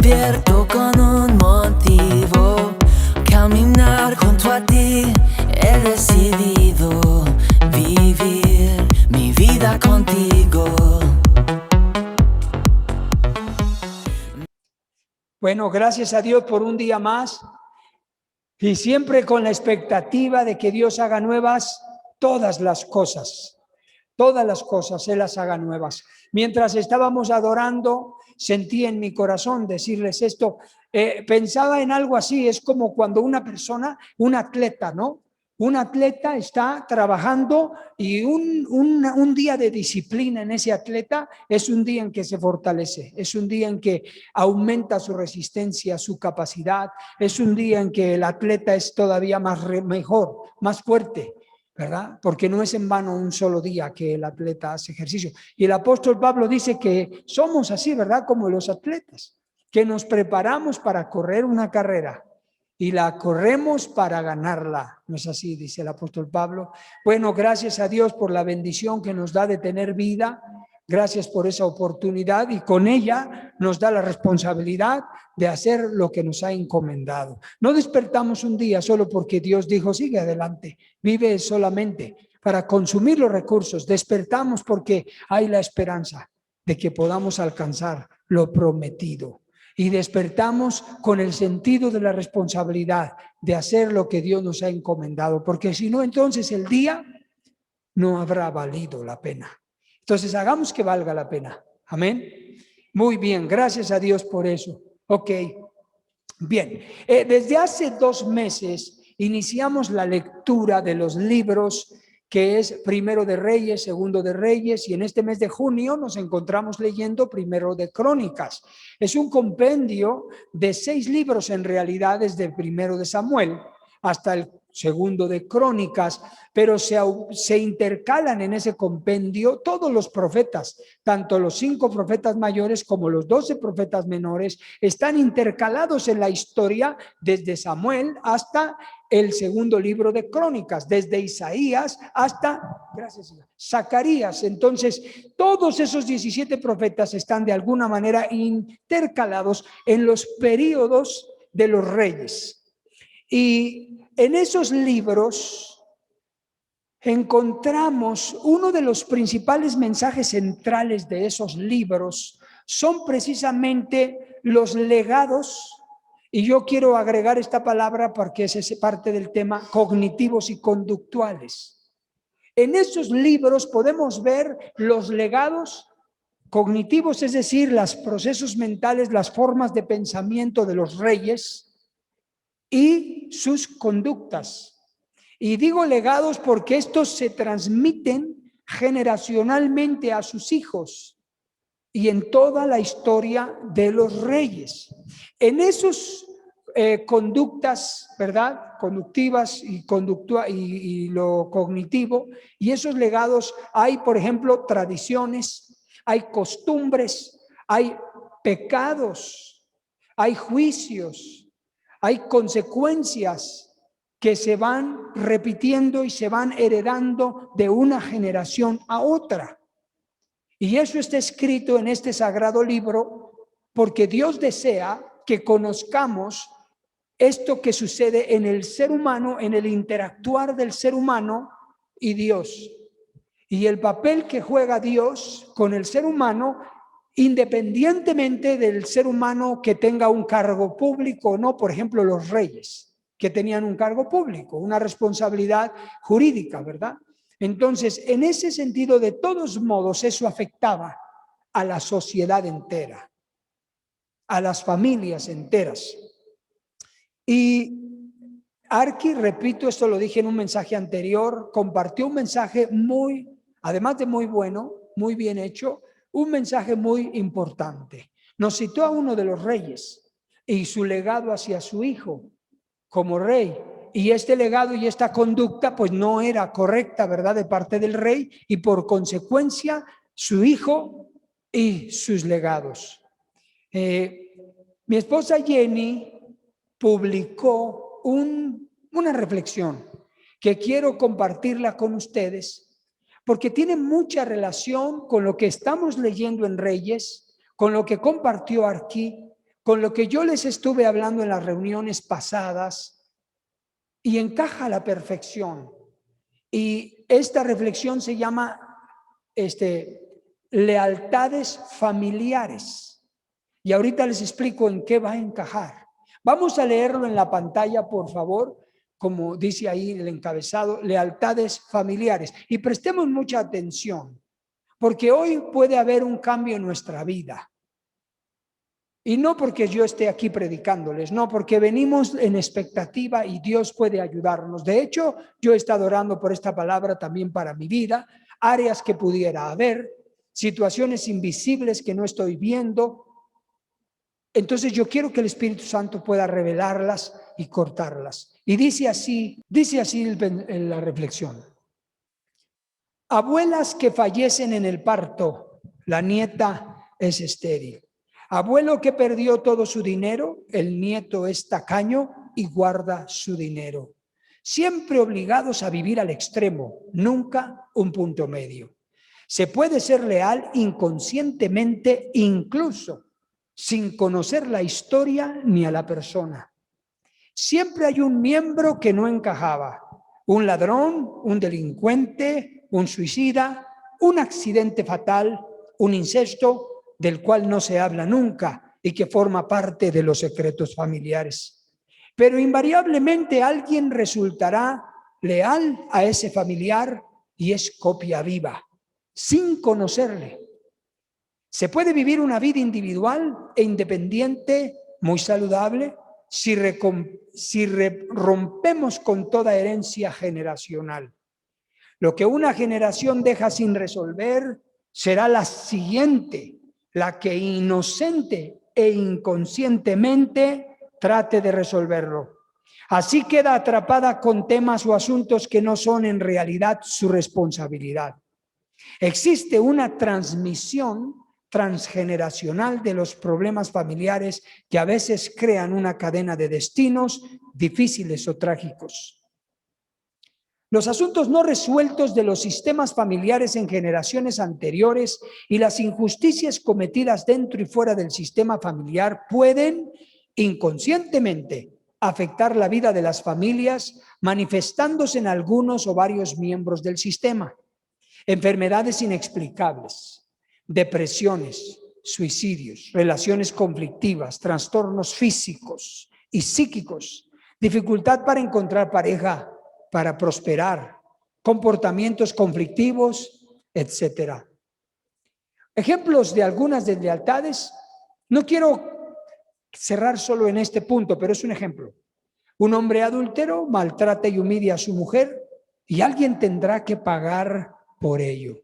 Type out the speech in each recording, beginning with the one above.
despierto con un motivo, caminar junto a ti. He decidido vivir mi vida contigo. Bueno, gracias a Dios por un día más y siempre con la expectativa de que Dios haga nuevas todas las cosas. Todas las cosas Él las haga nuevas. Mientras estábamos adorando, sentí en mi corazón decirles esto. Pensaba en algo así, es como cuando una persona, un atleta, ¿no? Un atleta está trabajando y un día de disciplina en ese atleta es un día en que se fortalece, es un día en que aumenta su resistencia, su capacidad, es un día en que el atleta es todavía mejor, más fuerte, ¿verdad? Porque no es en vano un solo día que el atleta hace ejercicio. Y el apóstol Pablo dice que somos así, ¿verdad? Como los atletas, que nos preparamos para correr una carrera y la corremos para ganarla. ¿No es así? Dice el apóstol Pablo. Bueno, gracias a Dios por la bendición que nos da de tener vida. Gracias por esa oportunidad y con ella nos da la responsabilidad de hacer lo que nos ha encomendado. No despertamos un día solo porque Dios dijo, sigue adelante, vive solamente para consumir los recursos. Despertamos porque hay la esperanza de que podamos alcanzar lo prometido. Y despertamos con el sentido de la responsabilidad de hacer lo que Dios nos ha encomendado, porque si no, entonces el día no habrá valido la pena. Entonces hagamos que valga la pena. Amén. Muy bien, gracias a Dios por eso. Ok, bien. Desde hace 2 meses iniciamos la lectura de los libros que es Primero de Reyes, Segundo de Reyes, y en este mes de junio nos encontramos leyendo Primero de Crónicas. Es un compendio de 6 libros en realidad, desde el Primero de Samuel hasta el Segundo de Crónicas, pero se intercalan en ese compendio todos los profetas, tanto los 5 profetas mayores como los 12 profetas menores, están intercalados en la historia desde Samuel hasta el segundo libro de Crónicas, desde Isaías hasta, gracias, Zacarías. Entonces, todos esos 17 profetas están de alguna manera intercalados en los periodos de los reyes. Y en esos libros encontramos uno de los principales mensajes centrales de esos libros, son precisamente los legados. Y yo quiero agregar esta palabra porque es parte del tema, cognitivos y conductuales. En esos libros podemos ver los legados cognitivos, es decir, los procesos mentales, las formas de pensamiento de los reyes y sus conductas. Y digo legados porque estos se transmiten generacionalmente a sus hijos y en toda la historia de los reyes. En esos conductas, ¿verdad? Conductivas y lo cognitivo, y esos legados hay, por ejemplo, tradiciones, hay costumbres, hay pecados, hay juicios, hay consecuencias que se van repitiendo y se van heredando de una generación a otra. Y eso está escrito en este sagrado libro porque Dios desea que conozcamos esto que sucede en el ser humano, en el interactuar del ser humano y Dios. Y el papel que juega Dios con el ser humano, independientemente del ser humano que tenga un cargo público o no, por ejemplo, los reyes, que tenían un cargo público, una responsabilidad jurídica, ¿verdad? Entonces, en ese sentido, de todos modos, eso afectaba a la sociedad entera, a las familias enteras. Y Arqui, repito, esto lo dije en un mensaje anterior, compartió un mensaje muy, además de muy bueno, muy bien hecho, un mensaje muy importante. Nos citó a uno de los reyes y su legado hacia su hijo como rey. Y este legado y esta conducta pues no era correcta, ¿verdad?, de parte del rey, y por consecuencia su hijo y sus legados. Mi esposa Jenny publicó una reflexión que quiero compartirla con ustedes porque tiene mucha relación con lo que estamos leyendo en Reyes, con lo que compartió aquí, con lo que yo les estuve hablando en las reuniones pasadas y encaja a la perfección. Y esta reflexión se llama lealtades familiares. Y ahorita les explico en qué va a encajar. Vamos a leerlo en la pantalla, por favor, como dice ahí el encabezado, lealtades familiares. Y prestemos mucha atención, porque hoy puede haber un cambio en nuestra vida. Y no porque yo esté aquí predicándoles, no, porque venimos en expectativa y Dios puede ayudarnos. De hecho, yo he estado orando por esta palabra también para mi vida, áreas que pudiera haber, situaciones invisibles que no estoy viendo. Entonces yo quiero que el Espíritu Santo pueda revelarlas y cortarlas. Y dice así la reflexión. Abuelas que fallecen en el parto, la nieta es estéril. Abuelo que perdió todo su dinero, el nieto es tacaño y guarda su dinero. Siempre obligados a vivir al extremo, nunca un punto medio. Se puede ser leal inconscientemente, incluso sin conocer la historia ni a la persona. Siempre hay un miembro que no encajaba, un ladrón, un delincuente, un suicida, un accidente fatal, un incesto, del cual no se habla nunca y que forma parte de los secretos familiares. Pero invariablemente alguien resultará leal a ese familiar y es copia viva, sin conocerle. Se puede vivir una vida individual e independiente, muy saludable, si rompemos con toda herencia generacional. Lo que una generación deja sin resolver será la siguiente, la que inocente e inconscientemente trate de resolverlo. Así queda atrapada con temas o asuntos que no son en realidad su responsabilidad. Existe una transmisión transgeneracional de los problemas familiares que a veces crean una cadena de destinos difíciles o trágicos. Los asuntos no resueltos de los sistemas familiares en generaciones anteriores y las injusticias cometidas dentro y fuera del sistema familiar pueden inconscientemente afectar la vida de las familias, manifestándose en algunos o varios miembros del sistema. Enfermedades inexplicables, depresiones, suicidios, relaciones conflictivas, trastornos físicos y psíquicos, dificultad para encontrar pareja, para prosperar, comportamientos conflictivos, etc. Ejemplos de algunas deslealtades. No quiero cerrar solo en este punto, pero es un ejemplo. Un hombre adúltero maltrata y humilia a su mujer y alguien tendrá que pagar por ello.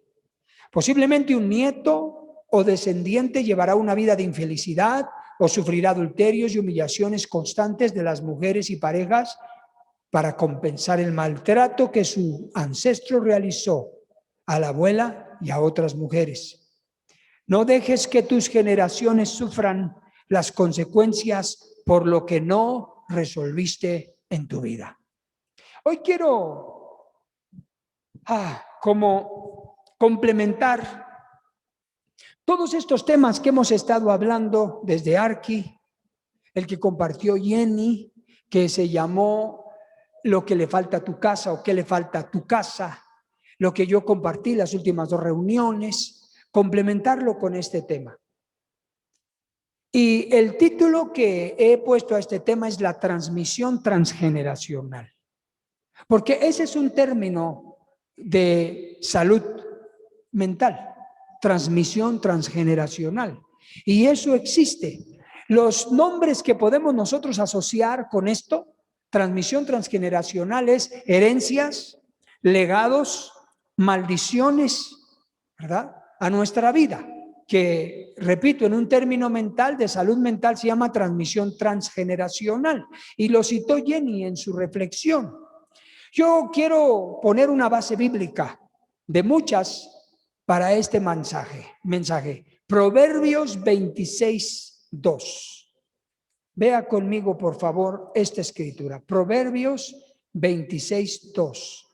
Posiblemente un nieto o descendiente llevará una vida de infelicidad o sufrirá adulterios y humillaciones constantes de las mujeres y parejas para compensar el maltrato que su ancestro realizó a la abuela y a otras mujeres. No dejes que tus generaciones sufran las consecuencias por lo que no resolviste en tu vida. Hoy quiero como complementar todos estos temas que hemos estado hablando desde Arqui, el que compartió Jenny, que se llamó lo que le falta a tu casa o qué le falta a tu casa, lo que yo compartí las últimas 2 reuniones, complementarlo con este tema. Y el título que he puesto a este tema es la transmisión transgeneracional, porque ese es un término de salud mental, transmisión transgeneracional, y eso existe. Los nombres que podemos nosotros asociar con esto, transmisión transgeneracional, es herencias, legados, maldiciones, ¿verdad?, a nuestra vida, que, repito, en un término mental, de salud mental, se llama transmisión transgeneracional, y lo citó Jenny en su reflexión. Yo quiero poner una base bíblica de muchas para este mensaje. Proverbios 26:2. Vea conmigo, por favor, esta escritura. Proverbios 26:2.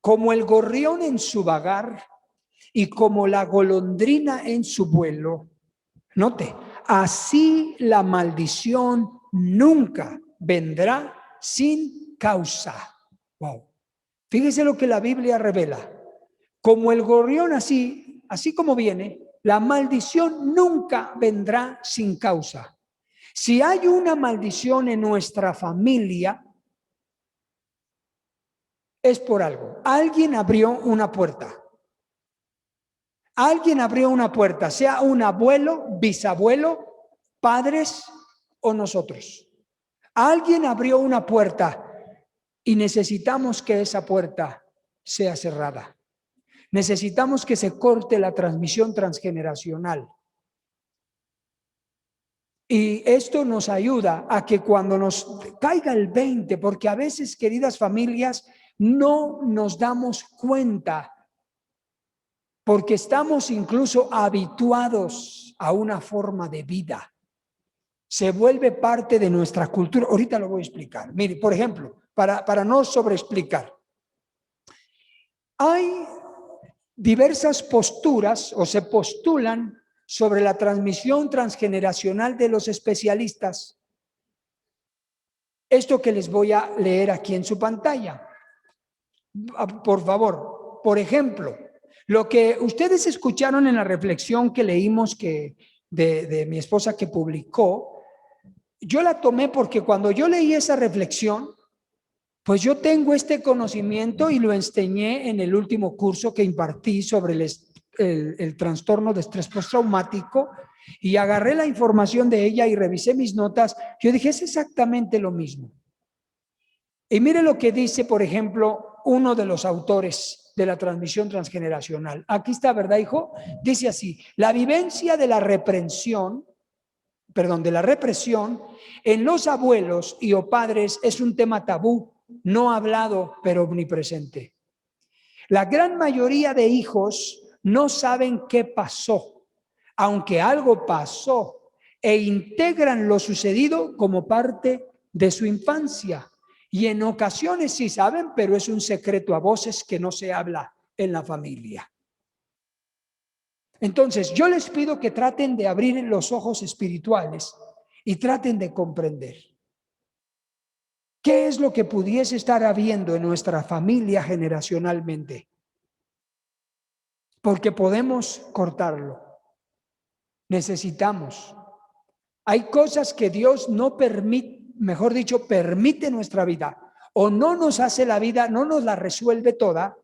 Como el gorrión en su vagar y como la golondrina en su vuelo. Note, así la maldición nunca vendrá sin causa. Wow. Fíjese lo que la Biblia revela. Como el gorrión así como viene, la maldición nunca vendrá sin causa. Si hay una maldición en nuestra familia, es por algo. Alguien abrió una puerta. Alguien abrió una puerta, sea un abuelo, bisabuelo, padres o nosotros. Alguien abrió una puerta y necesitamos que esa puerta sea cerrada. Necesitamos que se corte la transmisión transgeneracional. Y esto nos ayuda a que cuando nos caiga el 20, porque a veces, queridas familias, no nos damos cuenta, porque estamos incluso habituados a una forma de vida. Se vuelve parte de nuestra cultura. Ahorita lo voy a explicar. Mire, por ejemplo, para no sobreexplicar. Hay diversas posturas o se postulan sobre la transmisión transgeneracional de los especialistas. Esto que les voy a leer aquí en su pantalla. Por favor, por ejemplo, lo que ustedes escucharon en la reflexión que leímos de mi esposa que publicó, yo la tomé porque cuando yo leí esa reflexión, pues yo tengo este conocimiento y lo enseñé en el último curso que impartí sobre el trastorno de estrés postraumático, y agarré la información de ella y revisé mis notas. Yo dije, es exactamente lo mismo. Y mire lo que dice, por ejemplo, uno de los autores de la transmisión transgeneracional. Aquí está, ¿verdad, hijo? Dice así: la vivencia de la represión en los abuelos y o padres es un tema tabú, no hablado, pero omnipresente. La gran mayoría de hijos no saben qué pasó, aunque algo pasó, e integran lo sucedido como parte de su infancia. Y en ocasiones sí saben, pero es un secreto a voces que no se habla en la familia. Entonces, yo les pido que traten de abrir los ojos espirituales y traten de comprender qué es lo que pudiese estar habiendo en nuestra familia generacionalmente. Porque podemos cortarlo. Necesitamos. Hay cosas que Dios no permite, mejor dicho, permite nuestra vida, o no nos hace la vida, no nos la resuelve toda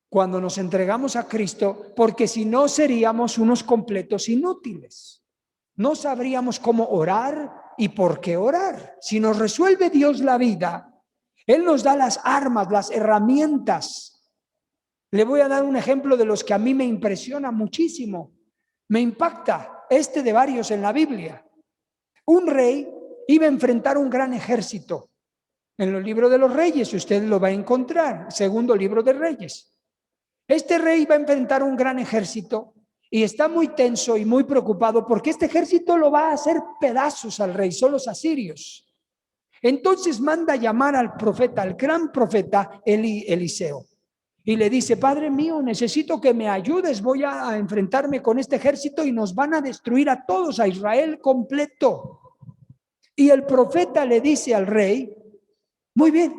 cuando nos entregamos a Cristo, porque si no seríamos unos completos inútiles. No sabríamos cómo orar y por qué orar. Si nos resuelve Dios la vida, Él nos da las armas, las herramientas. Le voy a dar un ejemplo de los que a mí me impresiona muchísimo. Me impacta de varios en la Biblia. Un rey iba a enfrentar un gran ejército. En el libro de los Reyes, usted lo va a encontrar, segundo libro de Reyes. Este rey va a enfrentar un gran ejército y está muy tenso y muy preocupado porque este ejército lo va a hacer pedazos al rey, son los asirios. Entonces manda llamar al profeta, al gran profeta Eliseo. Y le dice: Padre mío, necesito que me ayudes, voy a enfrentarme con este ejército y nos van a destruir a todos, a Israel completo. Y el profeta le dice al rey: muy bien,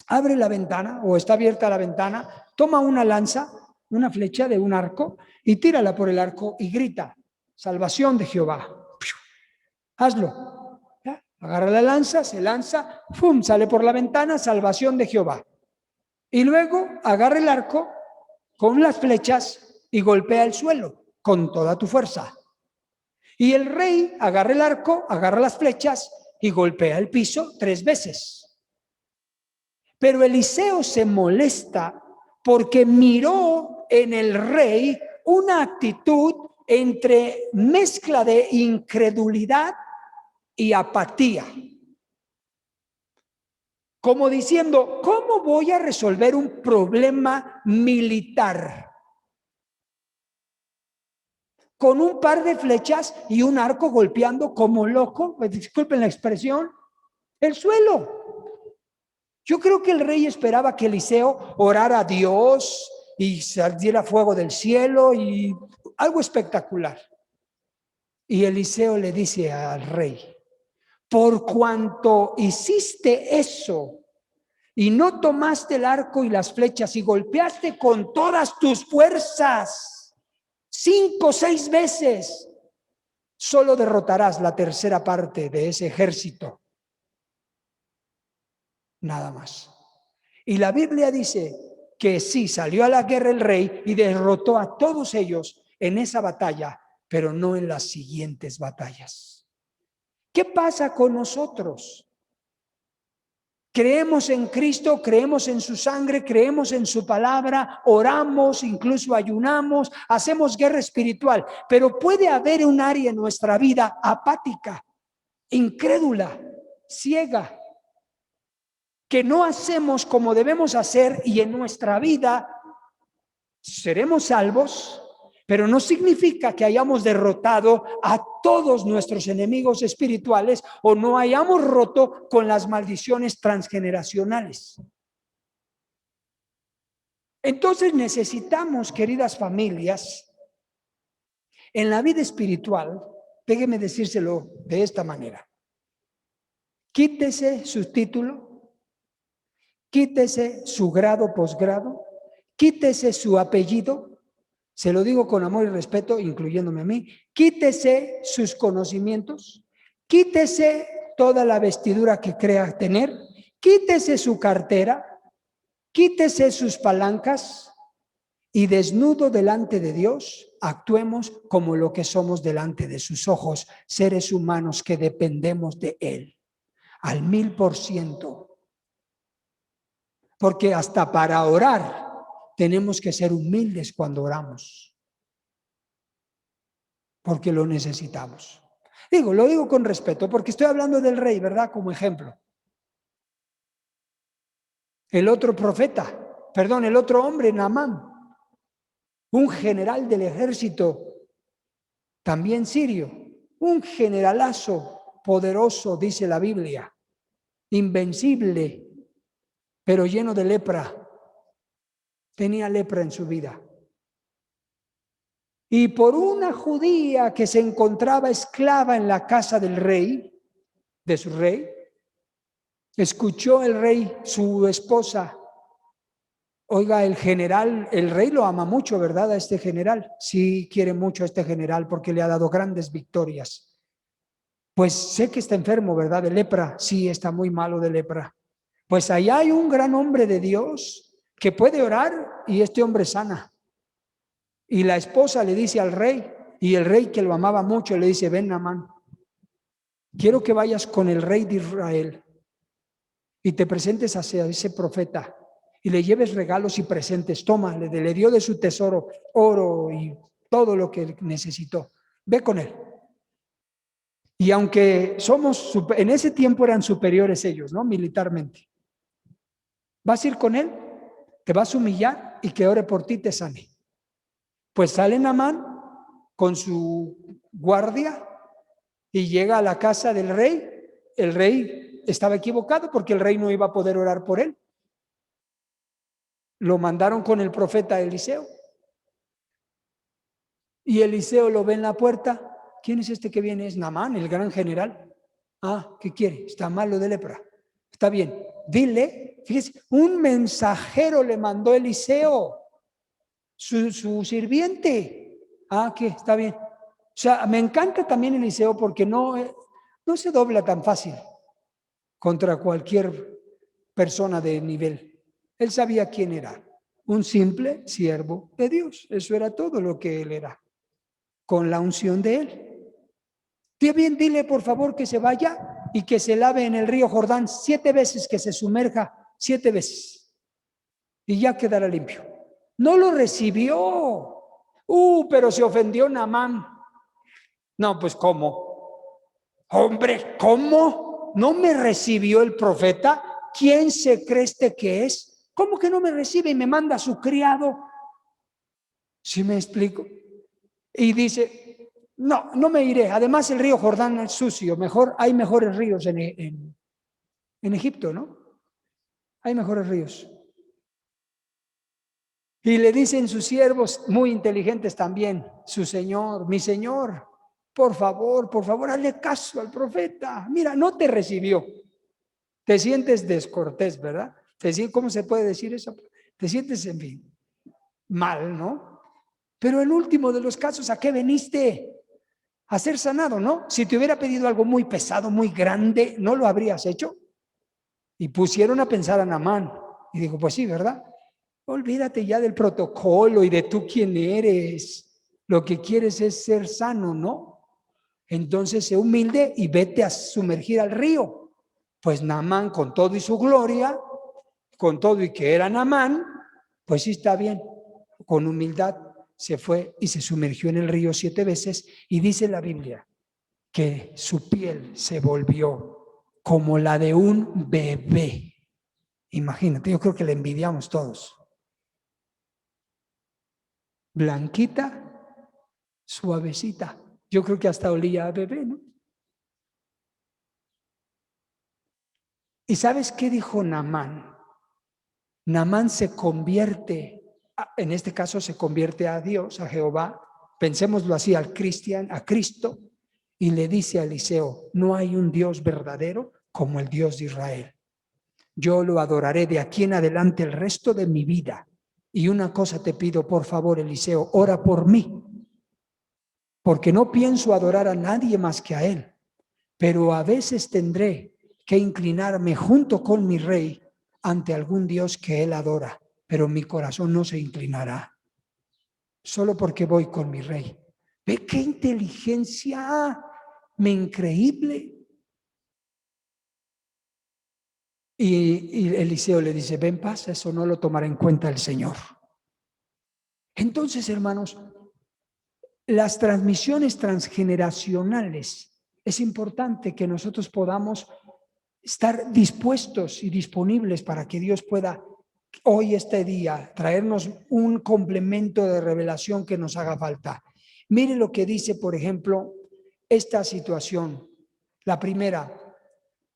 abre la ventana, o está abierta la ventana, toma una lanza, una flecha de un arco, y tírala por el arco y grita: salvación de Jehová. Hazlo. ¿Ya? Agarra la lanza, se lanza, ¡fum!, sale por la ventana, salvación de Jehová. Y luego agarra el arco con las flechas y golpea el suelo con toda tu fuerza. Y el rey agarra el arco, agarra las flechas y golpea el piso 3 veces. Pero Eliseo se molesta porque miró en el rey una actitud entre mezcla de incredulidad y apatía. Como diciendo: ¿cómo voy a resolver un problema militar con un par de flechas y un arco golpeando como loco, disculpen la expresión, el suelo? Yo creo que el rey esperaba que Eliseo orara a Dios y saliera fuego del cielo y algo espectacular. Y Eliseo le dice al rey: por cuanto hiciste eso y no tomaste el arco y las flechas y golpeaste con todas tus fuerzas 5 o 6 veces, solo derrotarás la tercera parte de ese ejército. Nada más. Y la Biblia dice que sí, salió a la guerra el rey y derrotó a todos ellos en esa batalla, pero no en las siguientes batallas. ¿Qué pasa con nosotros? Creemos en Cristo, creemos en su sangre, creemos en su palabra, oramos, incluso ayunamos, hacemos guerra espiritual, pero puede haber un área en nuestra vida apática, incrédula, ciega, que no hacemos como debemos hacer, y en nuestra vida seremos salvos, pero no significa que hayamos derrotado a todos nuestros enemigos espirituales o no hayamos roto con las maldiciones transgeneracionales. Entonces necesitamos, queridas familias, en la vida espiritual, déjeme decírselo de esta manera: quítese su título, quítese su grado, posgrado, quítese su apellido. Se lo digo con amor y respeto, incluyéndome a mí. Quítese sus conocimientos, quítese toda la vestidura que crea tener, quítese su cartera, quítese sus palancas y desnudo delante de Dios, actuemos como lo que somos delante de sus ojos, seres humanos que dependemos de Él, al 1000%. Porque hasta para orar tenemos que ser humildes cuando oramos, porque lo necesitamos. Lo digo con respeto, porque estoy hablando del rey, ¿verdad? Como ejemplo. El otro hombre, Naamán, un general del ejército, también sirio, un generalazo poderoso, dice la Biblia, invencible, pero lleno de lepra. Tenía lepra en su vida. Y por una judía que se encontraba esclava en la casa del rey, de su rey, escuchó el rey, su esposa: oiga, el general, el rey lo ama mucho, ¿verdad? A este general. Sí, quiere mucho a este general porque le ha dado grandes victorias. Pues sé que está enfermo, ¿verdad? De lepra. Sí, está muy malo de lepra. Pues allá hay un gran hombre de Dios que puede orar y este hombre sana. Y la esposa le dice al rey, y el rey, que lo amaba mucho, le dice: ven, Naamán, quiero que vayas con el rey de Israel y te presentes hacia ese profeta y le lleves regalos y presentes. Toma, le dio de su tesoro oro y todo lo que necesitó. Ve con él. Y aunque en ese tiempo eran superiores ellos, ¿no? Militarmente. Vas a ir con él, te vas a humillar y que ore por ti, te sane. Pues sale Naamán con su guardia y llega a la casa del rey. El rey estaba equivocado porque el rey no iba a poder orar por él. Lo mandaron con el profeta Eliseo. Y Eliseo lo ve en la puerta. ¿Quién es este que viene? Es Naamán, el gran general. Ah, ¿qué quiere? Está malo de lepra. Está bien, dile. Fíjese, un mensajero le mandó Eliseo, su sirviente. Ah, ¿qué? Está bien. O sea, me encanta también Eliseo porque no se dobla tan fácil contra cualquier persona de nivel. Él sabía quién era, un simple siervo de Dios. Eso era todo lo que él era, con la unción de él. Bien, dile por favor que se vaya y que se lave en el río Jordán 7 veces, que se sumerja 7 veces y ya quedará limpio. No lo recibió. Pero se ofendió Naamán. No, pues ¿cómo? Hombre, ¿cómo? ¿No me recibió el profeta? ¿Quién se cree este que es? ¿Cómo que no me recibe y me manda a su criado? ¿Sí me explico? Y dice: no me iré. Además el río Jordán es sucio. Hay mejores ríos en Egipto, ¿no? Hay mejores ríos. Y le dicen sus siervos, muy inteligentes también: mi señor, por favor, hazle caso al profeta. Mira, no te recibió. Te sientes descortés, ¿verdad? ¿Cómo se puede decir eso? Te sientes, en fin, mal, ¿no? Pero el último de los casos, ¿a qué veniste? A ser sanado, ¿no? Si te hubiera pedido algo muy pesado, muy grande, ¿no lo habrías hecho? Y pusieron a pensar a Naamán. Y dijo, pues sí, ¿verdad? Olvídate ya del protocolo y de tú quién eres. Lo que quieres es ser sano, ¿no? Entonces sé humilde y vete a sumergir al río. Pues Naamán, con todo y su gloria, con todo y que era Naamán, pues sí está bien. Con humildad se fue y se sumergió en el río 7 veces y dice la Biblia que su piel se volvió como la de un bebé. Imagínate, yo creo que le envidiamos todos. Blanquita, suavecita. Yo creo que hasta olía a bebé, ¿no? ¿Y sabes qué dijo Naamán? Naamán se convierte, en este caso se convierte a Dios, a Jehová, pensémoslo así, al cristiano, a Cristo, y le dice a Eliseo, no hay un Dios verdadero como el Dios de Israel. Yo lo adoraré de aquí en adelante el resto de mi vida. Y una cosa te pido, por favor, Eliseo, ora por mí, porque no pienso adorar a nadie más que a él, pero a veces tendré que inclinarme junto con mi rey ante algún Dios que él adora, pero mi corazón no se inclinará, solo porque voy con mi rey. ¿Ve qué inteligencia? Me increíble. Y Eliseo le dice, ven, pasa, eso no lo tomará en cuenta el Señor. Entonces, hermanos, las transmisiones transgeneracionales, es importante que nosotros podamos estar dispuestos y disponibles para que Dios pueda hoy, este día, traernos un complemento de revelación que nos haga falta. Mire lo que dice, por ejemplo, esta situación.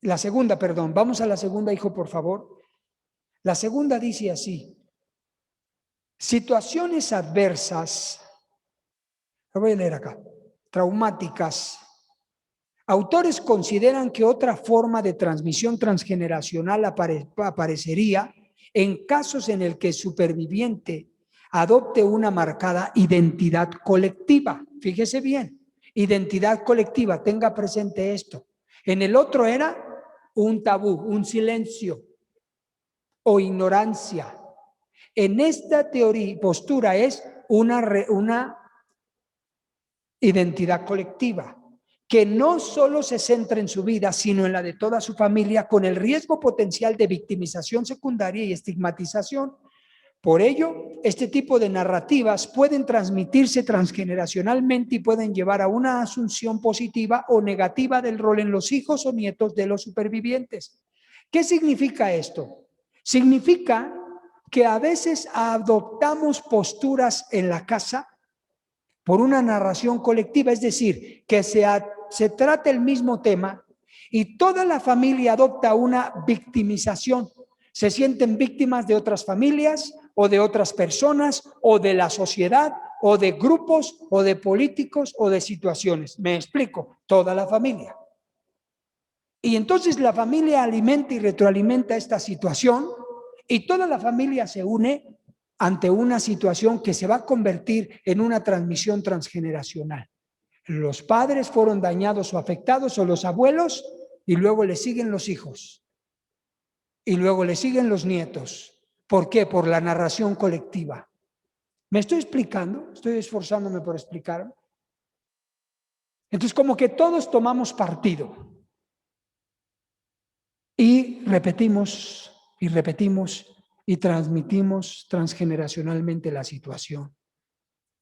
La segunda, perdón. Vamos a la segunda, hijo, por favor. La segunda dice así. Situaciones adversas, lo voy a leer acá, traumáticas. Autores consideran que otra forma de transmisión transgeneracional aparecería en casos en el que el superviviente adopte una marcada identidad colectiva. Fíjese bien, identidad colectiva, tenga presente esto. En el otro era un tabú, un silencio o ignorancia. En esta teoría, postura es una identidad colectiva que no solo se centra en su vida, sino en la de toda su familia, con el riesgo potencial de victimización secundaria y estigmatización. Por ello, este tipo de narrativas pueden transmitirse transgeneracionalmente y pueden llevar a una asunción positiva o negativa del rol en los hijos o nietos de los supervivientes. ¿Qué significa esto? Significa que a veces adoptamos posturas en la casa por una narración colectiva, es decir, que se trata el mismo tema y toda la familia adopta una victimización. Se sienten víctimas de otras familias o de otras personas o de la sociedad o de grupos o de políticos o de situaciones. Me explico, toda la familia. Y entonces la familia alimenta y retroalimenta esta situación y toda la familia se une ante una situación que se va a convertir en una transmisión transgeneracional. Los padres fueron dañados o afectados, o los abuelos, y luego le siguen los hijos. Y luego le siguen los nietos. ¿Por qué? Por la narración colectiva. ¿Me estoy explicando? Estoy esforzándome por explicar. Entonces, como que todos tomamos partido. Y repetimos y repetimos y transmitimos transgeneracionalmente la situación.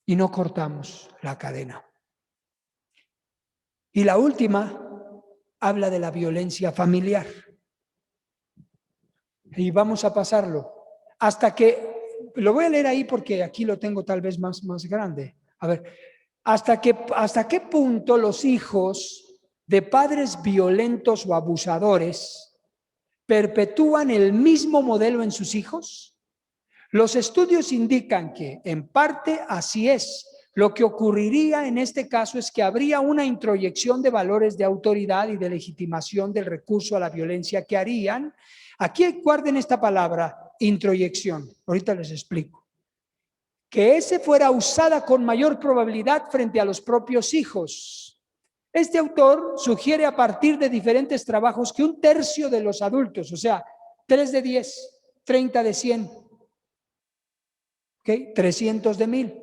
Y no cortamos la cadena. Y la última habla de la violencia familiar. Y vamos a pasarlo hasta que, lo voy a leer ahí porque aquí lo tengo tal vez más grande. A ver, ¿hasta qué punto los hijos de padres violentos o abusadores perpetúan el mismo modelo en sus hijos? Los estudios indican que, en parte, así es. lo que ocurriría en este caso es que habría una introyección de valores de autoridad y de legitimación del recurso a la violencia que harían. Aquí guarden esta palabra, introyección. Ahorita les explico. Que ese fuera usada con mayor probabilidad frente a los propios hijos. Este autor sugiere a partir de diferentes trabajos que 1/3 de los adultos, o sea, 3 de 10, 30 de 100, ¿okay? 300 de 1000.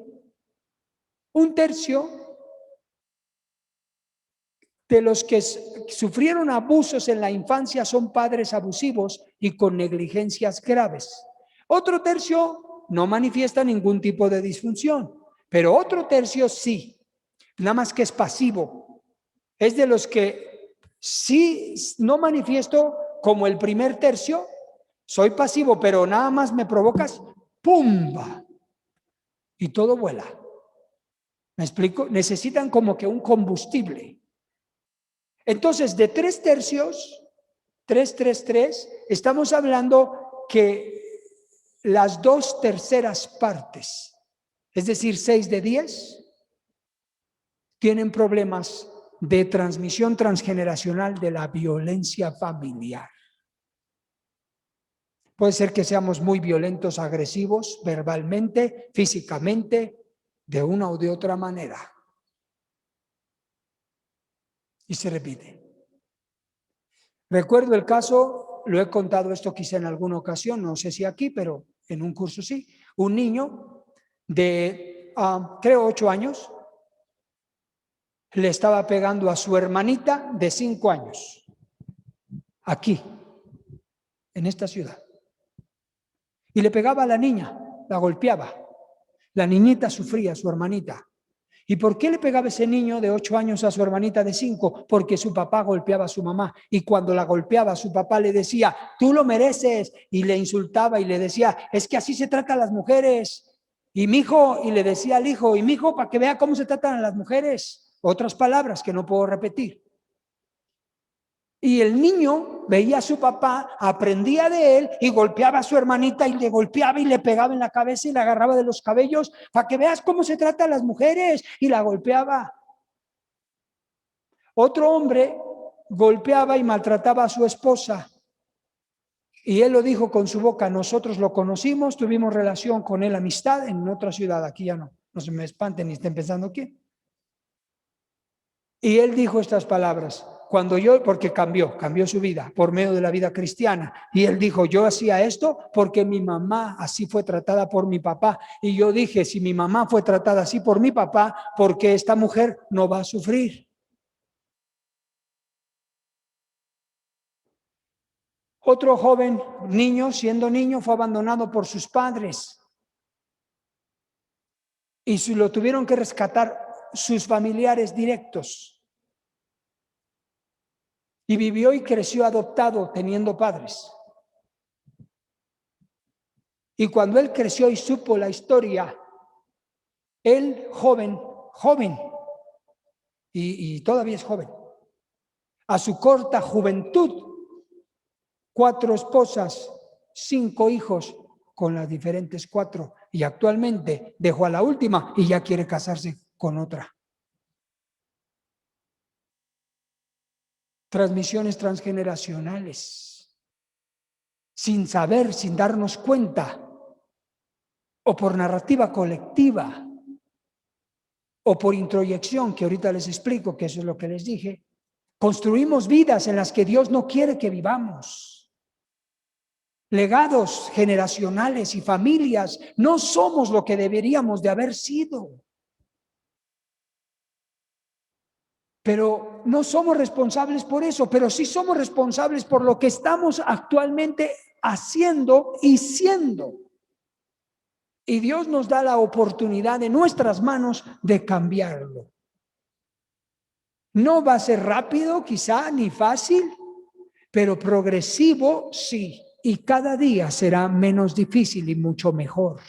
1/3 de los que sufrieron abusos en la infancia son padres abusivos y con negligencias graves. Otro tercio no manifiesta ningún tipo de disfunción, pero otro tercio sí, nada más que es pasivo. Es de los que sí no manifiesto como el primer tercio, soy pasivo, pero nada más me provocas, ¡pumba! Y todo vuela. ¿Me explico? Necesitan como que un combustible. Entonces, de 3/3, 3, estamos hablando que las 2/3 partes, es decir, 6 de 10, tienen problemas de transmisión transgeneracional de la violencia familiar. Puede ser que seamos muy violentos, agresivos, verbalmente, físicamente, de una o de otra manera. Y se repite. Recuerdo el caso, lo he contado esto quizá en alguna ocasión, no sé si aquí, pero en un curso sí. Un niño de, creo, 8 años, le estaba pegando a su hermanita de 5 años, aquí, en esta ciudad. Y le pegaba a la niña, la golpeaba. La niñita sufría, su hermanita. ¿Y por qué le pegaba ese niño de 8 años a su hermanita de 5? Porque su papá golpeaba a su mamá. Y cuando la golpeaba, su papá le decía, tú lo mereces. Y le insultaba y le decía, es que así se tratan las mujeres. Y mi hijo, y le decía al hijo, y mi hijo, para que vea cómo se tratan a las mujeres. Otras palabras que no puedo repetir. Y el niño veía a su papá, aprendía de él y golpeaba a su hermanita y le golpeaba y le pegaba en la cabeza y la agarraba de los cabellos para que veas cómo se tratan las mujeres, y la golpeaba. Otro hombre golpeaba y maltrataba a su esposa y él lo dijo con su boca. Nosotros lo conocimos, tuvimos relación con él, amistad en otra ciudad, aquí ya no se me espanten ni estén pensando quién. Y él dijo estas palabras. Porque cambió su vida por medio de la vida cristiana. Y él dijo, yo hacía esto porque mi mamá así fue tratada por mi papá. Y yo dije, si mi mamá fue tratada así por mi papá, ¿por qué esta mujer no va a sufrir? Otro joven niño, siendo niño, fue abandonado por sus padres. Y lo tuvieron que rescatar sus familiares directos. Y vivió y creció adoptado teniendo padres. Y cuando él creció y supo la historia, él joven, y todavía es joven, a su corta juventud, 4 esposas, 5 hijos, con las diferentes 4, y actualmente dejó a la última y ya quiere casarse con otra. Transmisiones transgeneracionales, sin saber, sin darnos cuenta, o por narrativa colectiva, o por introyección, que ahorita les explico, que eso es lo que les dije. Construimos vidas en las que Dios no quiere que vivamos. Legados generacionales y familias, no somos lo que deberíamos de haber sido. Pero no somos responsables por eso, pero sí somos responsables por lo que estamos actualmente haciendo y siendo. Y Dios nos da la oportunidad en nuestras manos de cambiarlo. No va a ser rápido, quizá, ni fácil, pero progresivo sí. Y cada día será menos difícil y mucho mejor.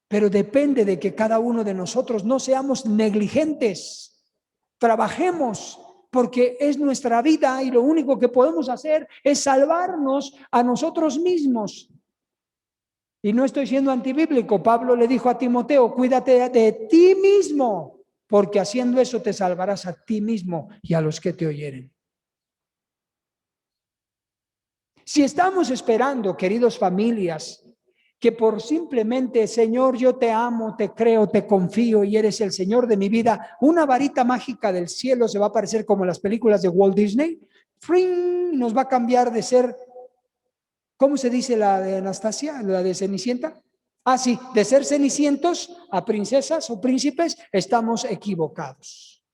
Pero depende de que cada uno de nosotros no seamos negligentes. Trabajemos, porque es nuestra vida y lo único que podemos hacer es salvarnos a nosotros mismos. Y no estoy siendo antibíblico. Pablo le dijo a Timoteo, cuídate de ti mismo, porque haciendo eso te salvarás a ti mismo y a los que te oyeren. Si estamos esperando, queridos familias, que por simplemente, Señor, yo te amo, te creo, te confío y eres el Señor de mi vida, una varita mágica del cielo se va a parecer como las películas de Walt Disney, ¡fring! Nos va a cambiar de ser, ¿cómo se dice la de Anastasia, la de Cenicienta? Ah, sí, de ser cenicientos a princesas o príncipes, estamos equivocados.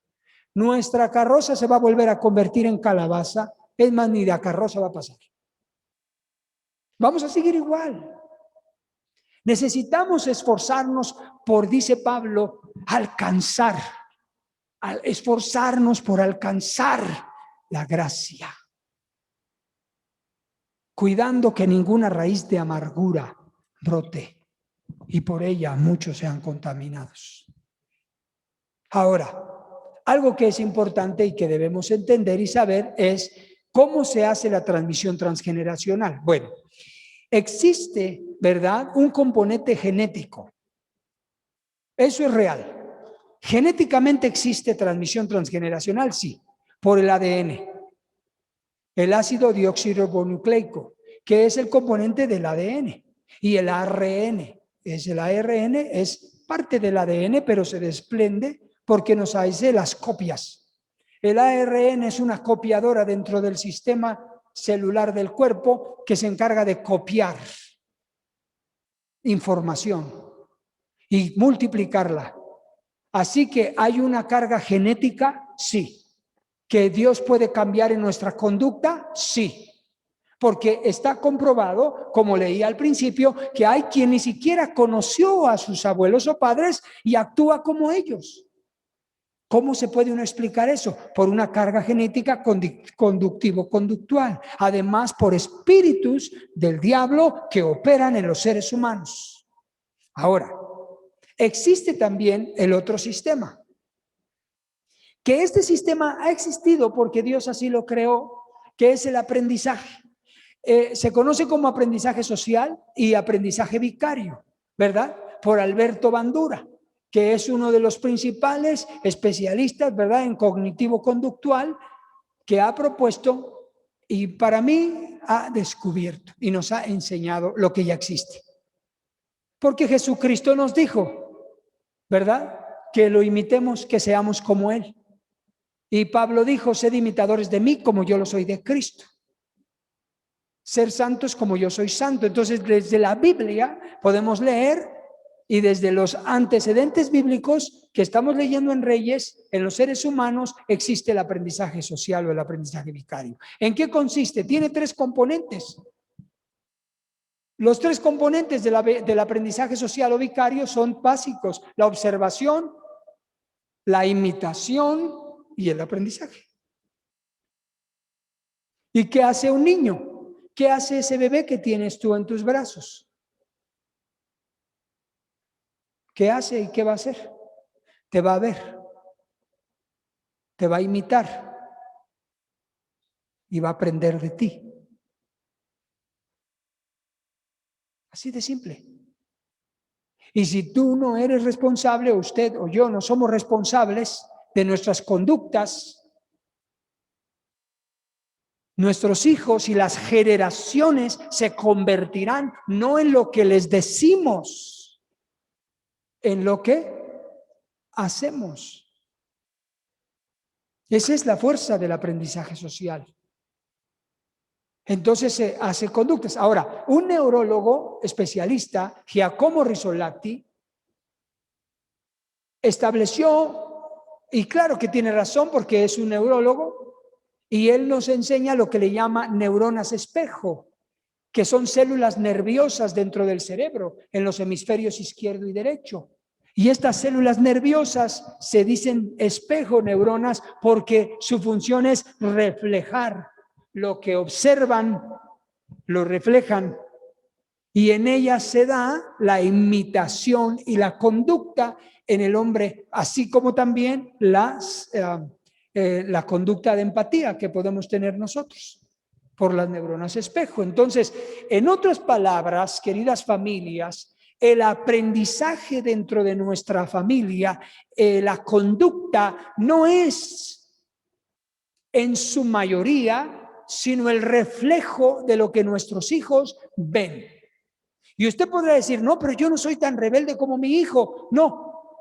Nuestra carroza se va a volver a convertir en calabaza, es más, ni de carroza va a pasar. Vamos a seguir igual. Necesitamos esforzarnos por, dice Pablo, alcanzar, esforzarnos por alcanzar la gracia, cuidando que ninguna raíz de amargura brote y por ella muchos sean contaminados. Ahora, algo que es importante y que debemos entender y saber es cómo se hace la transmisión transgeneracional. Bueno, existe, ¿verdad?, un componente genético. Eso es real. Genéticamente existe transmisión transgeneracional, sí, por el ADN, el ácido deoxirribonucleico, que es el componente del ADN, y el ARN, el ARN es parte del ADN, pero se desprende porque nos hace las copias. El ARN es una copiadora dentro del sistema celular del cuerpo que se encarga de copiar información y multiplicarla. Así que hay una carga genética, sí. ¿Que Dios puede cambiar en nuestra conducta? Sí. Porque está comprobado, como leí al principio, que hay quien ni siquiera conoció a sus abuelos o padres y actúa como ellos. ¿Cómo se puede uno explicar eso? Por una carga genética conductivo-conductual. Además, por espíritus del diablo que operan en los seres humanos. Ahora, existe también el otro sistema. Que este sistema ha existido porque Dios así lo creó, que es el aprendizaje. Se conoce como aprendizaje social y aprendizaje vicario, ¿verdad? Por Alberto Bandura, que es uno de los principales especialistas, ¿verdad?, en cognitivo-conductual, que ha propuesto y para mí ha descubierto y nos ha enseñado lo que ya existe. Porque Jesucristo nos dijo, ¿verdad?, que lo imitemos, que seamos como Él. Y Pablo dijo, sed imitadores de mí como yo lo soy de Cristo. Ser santos como yo soy santo. Entonces, desde la Biblia podemos leer y desde los antecedentes bíblicos que estamos leyendo en Reyes, en los seres humanos existe el aprendizaje social o el aprendizaje vicario. ¿En qué consiste? Tiene 3 componentes. Los 3 componentes del aprendizaje social o vicario son básicos: la observación, la imitación y el aprendizaje. ¿Y qué hace un niño? ¿Qué hace ese bebé que tienes tú en tus brazos? ¿Qué hace y qué va a hacer? Te va a ver, te va a imitar y va a aprender de ti. Así de simple. Y si tú no eres responsable, o usted o yo no somos responsables de nuestras conductas, nuestros hijos y las generaciones se convertirán no en lo que les decimos, en lo que hacemos. Esa es la fuerza del aprendizaje social. Entonces se hace conductas. Ahora, un neurólogo especialista, Giacomo Rizzolatti, estableció, y claro que tiene razón porque es un neurólogo, y él nos enseña lo que le llama neuronas espejo, que son células nerviosas dentro del cerebro, en los hemisferios izquierdo y derecho. Y estas células nerviosas se dicen espejo neuronas porque su función es reflejar. Lo que observan, lo reflejan. Y en ellas se da la imitación y la conducta en el hombre, así como también la conducta de empatía que podemos tener nosotros. por las neuronas espejo. Entonces, en otras palabras, queridas familias, el aprendizaje dentro de nuestra familia, la conducta no es en su mayoría, sino el reflejo de lo que nuestros hijos ven. Y usted podrá decir, no, pero yo no soy tan rebelde como mi hijo. No,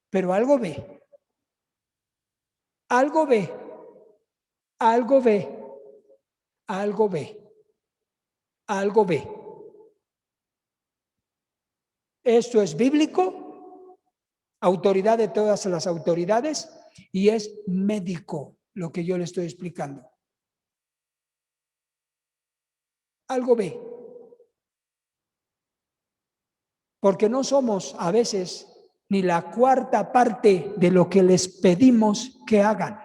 pero algo ve. Algo ve. Algo ve. Algo ve. Algo ve. Esto es bíblico, autoridad de todas las autoridades, y es médico lo que yo le estoy explicando. Algo ve. Porque no somos a veces ni la cuarta parte de lo que les pedimos que hagan.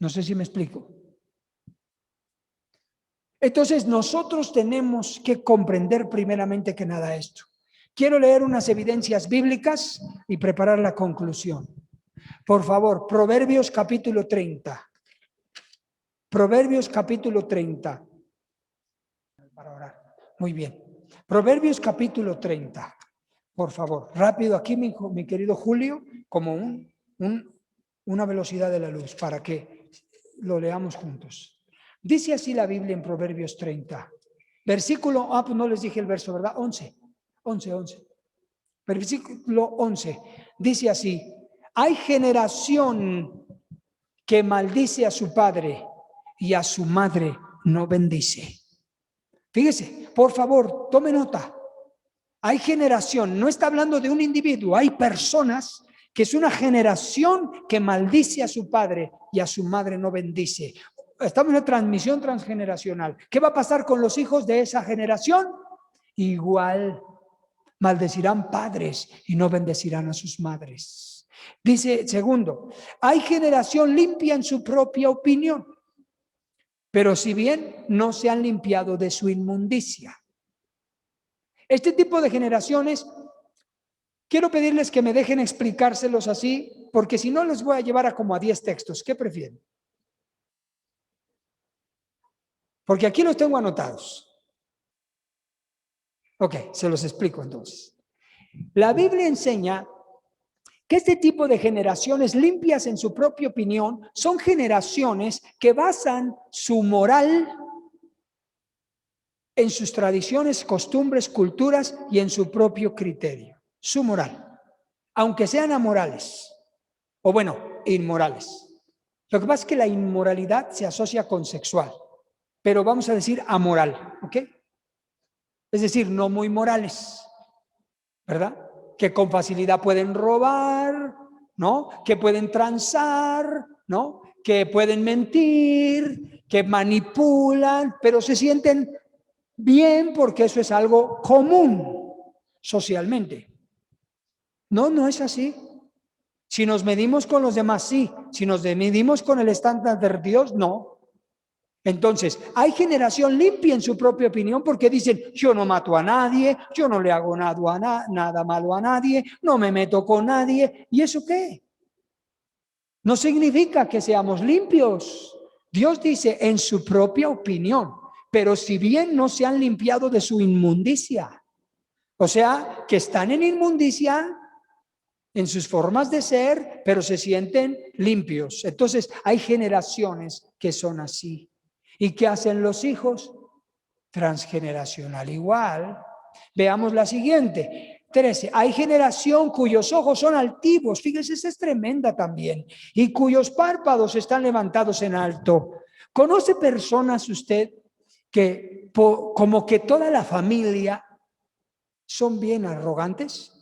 No sé si me explico. Entonces nosotros tenemos que comprender primeramente que nada esto. Quiero leer unas evidencias bíblicas y preparar la conclusión. Por favor, Proverbios capítulo 30. Proverbios capítulo 30. Para orar. Muy bien. Proverbios capítulo 30. Por favor, rápido aquí, mi querido Julio, como una velocidad de la luz para que lo leamos juntos. Dice así la Biblia en Proverbios 30. Versículo, pues no les dije el verso, ¿verdad? 11. Versículo 11. Dice así: hay generación que maldice a su padre y a su madre no bendice. Fíjese, por favor, tome nota. Hay generación, no está hablando de un individuo, hay personas que es una generación que maldice a su padre y a su madre no bendice. Estamos en una transmisión transgeneracional. ¿Qué va a pasar con los hijos de esa generación? Igual, maldecirán padres y no bendecirán a sus madres. Dice, segundo, hay generación limpia en su propia opinión, pero si bien no se han limpiado de su inmundicia. Este tipo de generaciones, quiero pedirles que me dejen explicárselos así, porque si no les voy a llevar a como a 10 textos. ¿Qué prefieren? Porque aquí los tengo anotados. Ok, se los explico entonces. La Biblia enseña que este tipo de generaciones limpias en su propia opinión son generaciones que basan su moral en sus tradiciones, costumbres, culturas y en su propio criterio. Su moral, aunque sean amorales o bueno, inmorales. Lo que pasa es que la inmoralidad se asocia con sexual, pero vamos a decir amoral, ¿ok? Es decir, no muy morales, ¿verdad? Que con facilidad pueden robar, ¿no? Que pueden transar, ¿no? Que pueden mentir, que manipulan, pero se sienten bien porque eso es algo común socialmente. No, no es así. Si nos medimos con los demás, sí. Si nos medimos con el estándar de Dios, no. Entonces, hay generación limpia en su propia opinión porque dicen, yo no mato a nadie, yo no le hago nada malo a nadie, no me meto con nadie. ¿Y eso qué? No significa que seamos limpios. Dios dice en su propia opinión, pero si bien no se han limpiado de su inmundicia, o sea, que están en inmundicia en sus formas de ser, pero se sienten limpios. Entonces, hay generaciones que son así. ¿Y qué hacen los hijos? Transgeneracional igual. Veamos la siguiente. 13. Hay generación cuyos ojos son altivos. Fíjese, esta es tremenda también. Y cuyos párpados están levantados en alto. ¿Conoce personas usted que como que toda la familia son bien arrogantes?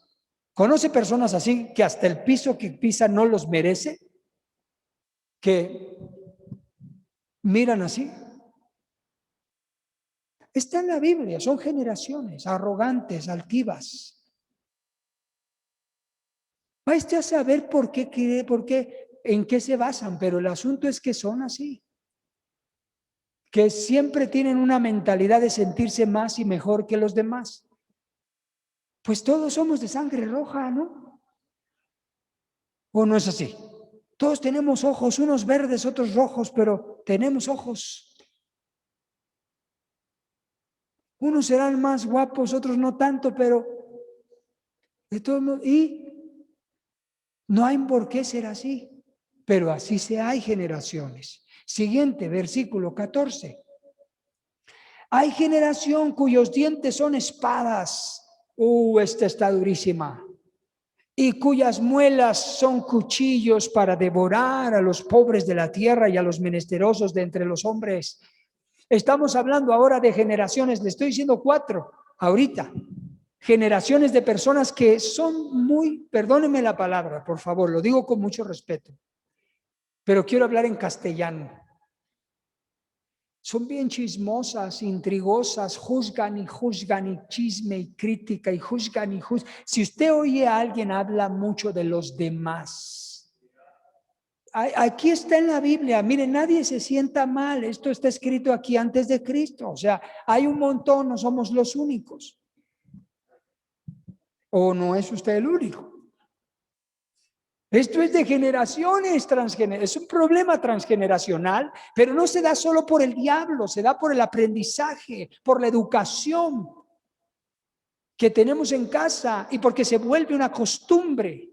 ¿Conoce personas así que hasta el piso que pisan no los merece? Que miran así. Está en la Biblia, son generaciones arrogantes, altivas. Va usted a saber por qué, en qué se basan, pero el asunto es que son así. Que siempre tienen una mentalidad de sentirse más y mejor que los demás. Pues todos somos de sangre roja, ¿no? ¿O no es así? Todos tenemos ojos, unos verdes, otros rojos, pero tenemos ojos. Unos serán más guapos, otros no tanto, pero de todos modos, y no hay por qué ser así, pero así se hay generaciones. Siguiente, versículo 14. Hay generación cuyos dientes son espadas. Esta está durísima. Y cuyas muelas son cuchillos para devorar a los pobres de la tierra y a los menesterosos de entre los hombres. Estamos hablando ahora de generaciones, le estoy diciendo 4 ahorita. Generaciones de personas que son muy, perdónenme la palabra, por favor, lo digo con mucho respeto, pero quiero hablar en castellano. Son bien chismosas, intrigosas, juzgan y chisme y crítica y juzgan y juzgan. Si usted oye a alguien habla mucho de los demás, aquí está en la Biblia, mire, nadie se sienta mal, esto está escrito aquí antes de Cristo, o sea, hay un montón, no somos los únicos. ¿O no es usted el único? Esto es de generaciones transgeneracionales, es un problema transgeneracional, pero no se da solo por el diablo, se da por el aprendizaje, por la educación que tenemos en casa y porque se vuelve una costumbre.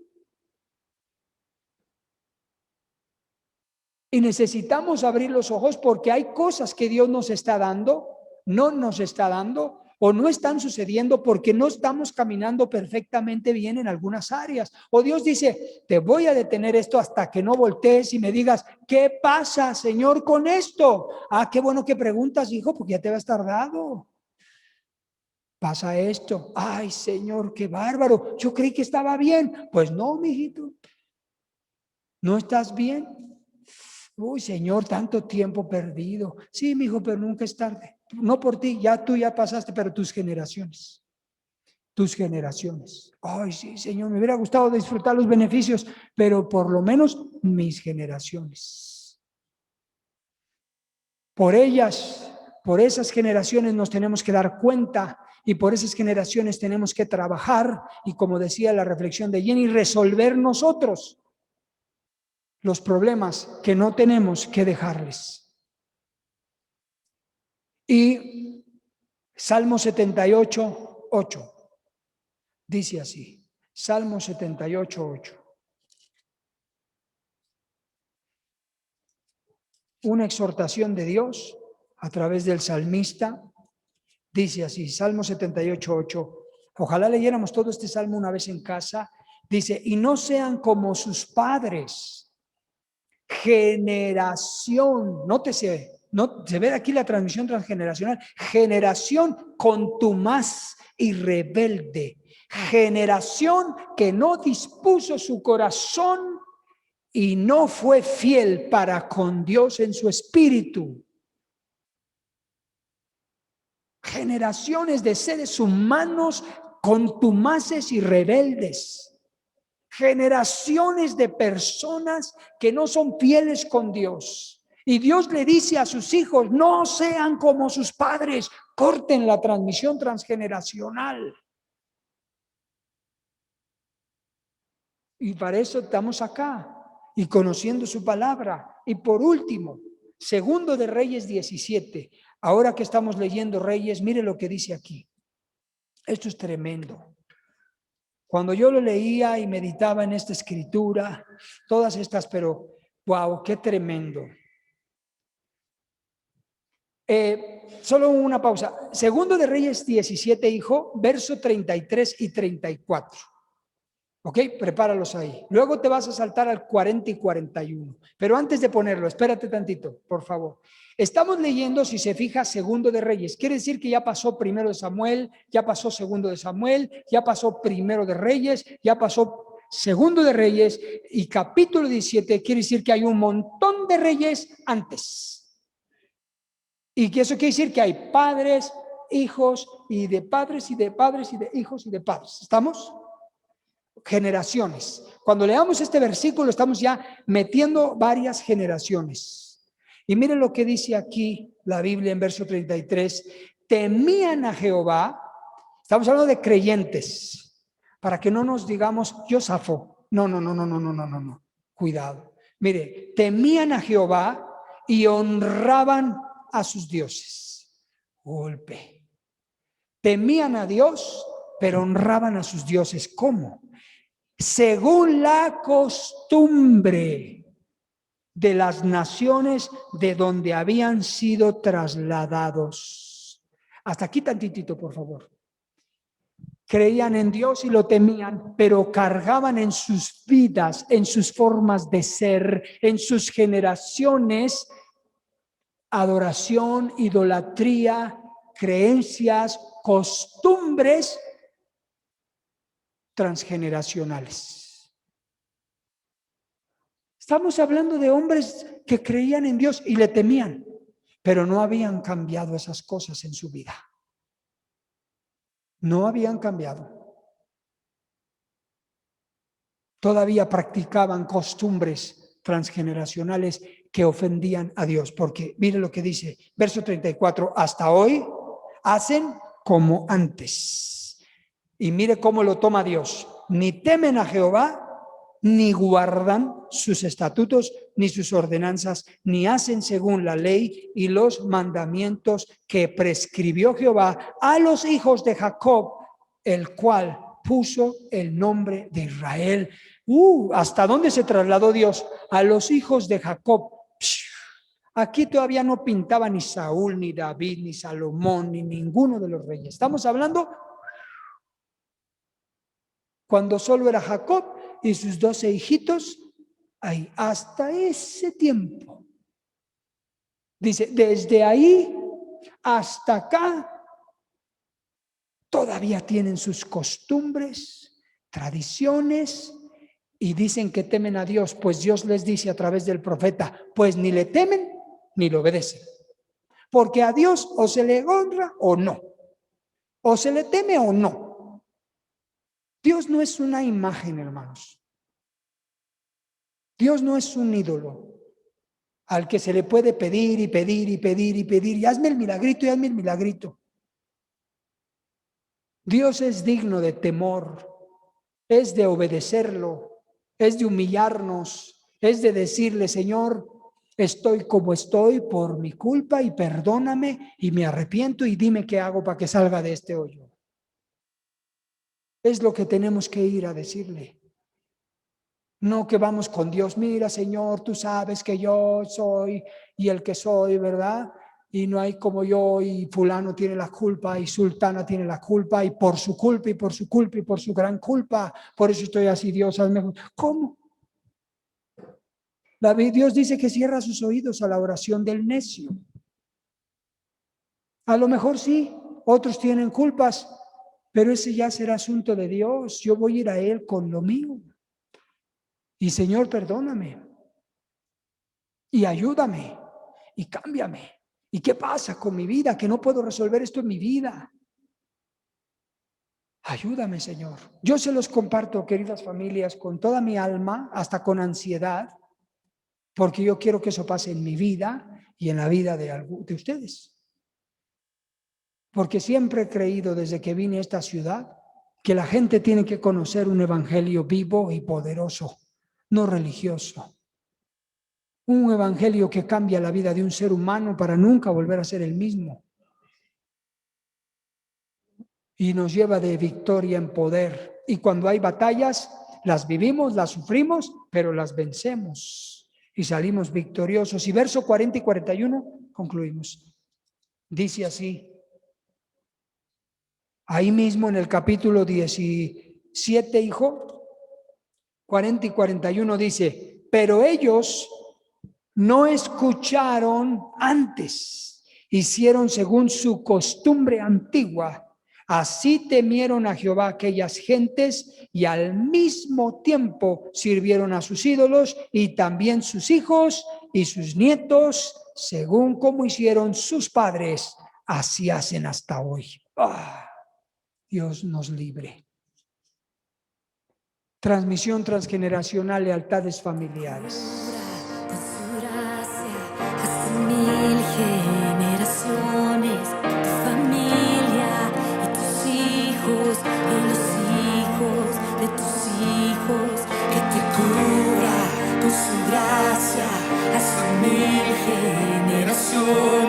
Y necesitamos abrir los ojos porque hay cosas que Dios nos está dando, no nos está dando, o no están sucediendo porque no estamos caminando perfectamente bien en algunas áreas. O Dios dice, te voy a detener esto hasta que no voltees y me digas, ¿qué pasa, Señor, con esto? Ah, qué bueno que preguntas, hijo, porque ya te vas tardado. Pasa esto. Ay, Señor, qué bárbaro. Yo creí que estaba bien. Pues no, mijito. ¿No estás bien? Uy, Señor, tanto tiempo perdido. Sí, mijo, pero nunca es tarde. No por ti, ya tú ya pasaste, pero tus generaciones. Tus generaciones. Ay, sí, Señor, me hubiera gustado disfrutar los beneficios, pero por lo menos mis generaciones. Por ellas, por esas generaciones nos tenemos que dar cuenta y por esas generaciones tenemos que trabajar y, como decía la reflexión de Jenny, resolver nosotros los problemas que no tenemos que dejarles. Y Salmo 78, 8. Dice así, Salmo 78, 8. Una exhortación de Dios a través del salmista. Dice así, Salmo 78, 8. Ojalá leyéramos todo este salmo una vez en casa. Dice, y no sean como sus padres, generación, nótese, no, se ve aquí la transmisión transgeneracional, generación contumaz y rebelde, generación que no dispuso su corazón y no fue fiel para con Dios en su espíritu. Generaciones de seres humanos contumaces y rebeldes. Generaciones de personas que no son fieles con Dios. Y Dios le dice a sus hijos, no sean como sus padres, corten la transmisión transgeneracional. Y para eso estamos acá y conociendo su palabra. Y por último, Segundo de Reyes 17. Ahora que estamos leyendo Reyes, mire lo que dice aquí. Esto es tremendo. Cuando yo lo leía y meditaba en esta escritura, todas estas, pero wow, qué tremendo. Solo una pausa. Segundo de Reyes 17, hijo, verso 33 y 34. ¿Ok? Prepáralos ahí. Luego te vas a saltar al 40 y 41. Pero antes de ponerlo, espérate tantito, por favor. Estamos leyendo, si se fija, Segundo de Reyes. Quiere decir que ya pasó Primero de Samuel, ya pasó Segundo de Samuel, ya pasó Primero de Reyes, ya pasó Segundo de Reyes y capítulo 17. Quiere decir que hay un montón de reyes antes. Y que eso quiere decir que hay padres, hijos y de padres y de padres y de hijos y de padres. ¿Estamos? Generaciones. Cuando leamos este versículo estamos ya metiendo varias generaciones. Y miren lo que dice aquí la Biblia en verso 33. Temían a Jehová. Estamos hablando de creyentes. Para que no nos digamos, yo zafo. No. Cuidado. Mire, temían a Jehová y honraban a sus dioses. Golpe. temían a Dios, pero honraban a sus dioses. ¿Cómo? Según la costumbre de las naciones de donde habían sido trasladados. Hasta aquí tantitito, por favor. Creían en Dios y lo temían, pero cargaban en sus vidas, en sus formas de ser, en sus generaciones, adoración, idolatría, creencias, costumbres transgeneracionales. Estamos hablando de hombres que creían en Dios y le temían, pero no habían cambiado esas cosas en su vida. No habían cambiado. Todavía practicaban costumbres transgeneracionales que ofendían a Dios. Porque mire lo que dice, verso 34, hasta hoy hacen como antes. Y mire cómo lo toma Dios. Ni temen a Jehová, ni guardan sus estatutos, ni sus ordenanzas, ni hacen según la ley y los mandamientos que prescribió Jehová a los hijos de Jacob, el cual puso el nombre de Israel. ¿Hasta dónde se trasladó Dios? A los hijos de Jacob. Aquí todavía no pintaba ni Saúl, ni David, ni Salomón, ni ninguno de los reyes. Estamos hablando cuando solo era Jacob y sus 12 hijitos, ahí, hasta ese tiempo. Dice, desde ahí hasta acá, todavía tienen sus costumbres, tradiciones, y dicen que temen a Dios, pues Dios les dice a través del profeta, pues ni le temen ni le obedecen. Porque a Dios o se le honra o no, o se le teme o no. Dios no es una imagen, hermanos. Dios no es un ídolo al que se le puede pedir y pedir y pedir y pedir, y hazme el milagrito y hazme el milagrito. Dios es digno de temor, es de obedecerlo, es de humillarnos, es de decirle, Señor, estoy como estoy por mi culpa y perdóname y me arrepiento y dime qué hago para que salga de este hoyo. Es lo que tenemos que ir a decirle. No que vamos con Dios, mira Señor, tú sabes que yo soy y el que soy, ¿verdad? Y no hay como yo y fulano tiene la culpa y sultana tiene la culpa y por su culpa y por su culpa y por su gran culpa, por eso estoy así, Dios, hazme. ¿Cómo? Dios dice que cierra sus oídos a la oración del necio. A lo mejor sí, otros tienen culpas, pero ese ya será asunto de Dios. Yo voy a ir a Él con lo mío. Y Señor, perdóname. Y ayúdame. Y cámbiame. ¿Y qué pasa con mi vida? Que no puedo resolver esto en mi vida. Ayúdame, Señor. Yo se los comparto, queridas familias, con toda mi alma, hasta con ansiedad, porque yo quiero que eso pase en mi vida y en la vida de ustedes. Porque siempre he creído desde que vine a esta ciudad que la gente tiene que conocer un evangelio vivo y poderoso, no religioso. Un evangelio que cambia la vida de un ser humano para nunca volver a ser el mismo. Y nos lleva de victoria en poder. Y cuando hay batallas, las vivimos, las sufrimos, pero las vencemos y salimos victoriosos. Y verso 40 y 41 concluimos. Dice así. Ahí mismo en el capítulo 17, hijo, 40 y 41 dice, pero ellos no escucharon antes, hicieron según su costumbre antigua, así temieron a Jehová aquellas gentes y al mismo tiempo sirvieron a sus ídolos y también sus hijos y sus nietos, según como hicieron sus padres, así hacen hasta hoy. Dios nos libre. Transmisión transgeneracional, lealtades familiares. Con su gracia, hasta 1000 generaciones, tu familia y tus hijos y los hijos de tus hijos, que te cubra con su gracia, hasta 1000 generaciones.